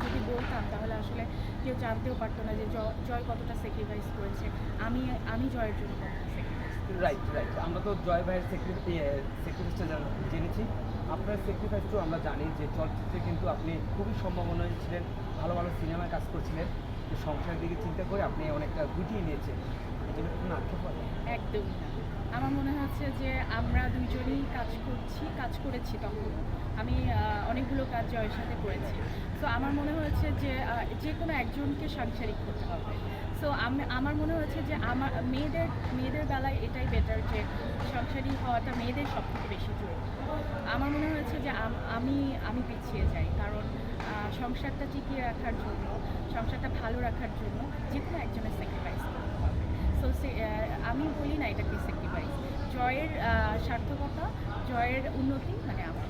যদি বলতাম তাহলে আসলে কেউ জানতেও পারতো না যে জয় কতটা স্যাক্রিফাইস করেছে, আমি আমি জয়ের জন্য কতটা স্যাক্রিফাইস করেছি। Right, right. আমরা তো জয় ভাইয়ের স্যাক্রিফাইসটা জেনেছি। আপনার স্যাক্রিফাইসটাও আমরা জানি যে চলচ্চিত্রে কিন্তু আপনি খুবই সম্ভাবনায় ছিলেন, ভালো ভালো সিনেমায় কাজ করছিলেন। তো সংসারের দিকে চিন্তা করে আপনি অনেকটা গুটিয়ে নিয়েছেন। এজন্য কোনো আক্ষেপ হয়? একদমই না। আমার মনে হচ্ছে যে আমরা দুইজনেই কাজ করেছি তখন। আমি অনেকগুলো কাজ জয়ের সাথে করেছি। সো আমার মনে হয়েছে যে যেকোনো একজনকে সাংসারিক হতে হবে। সো আমার মনে হয়েছে যে মেয়েদের বেলায় এটাই বেটার যে সাংসারিক হওয়াটা মেয়েদের সবথেকে বেশি জরুরি। আমার মনে হয়েছে যে আমি আমি পিছিয়ে যাই। কারণ সংসারটা টিকিয়ে রাখার জন্য, সংসারটা ভালো রাখার জন্য যেকোনো একজনের স্যাক্রিফাইস করতে হবে। সো আমি বলি না এটাকে স্যাক্রিফাইস। জয়ের সার্থকতা, জয়ের উন্নতি মানে আমার।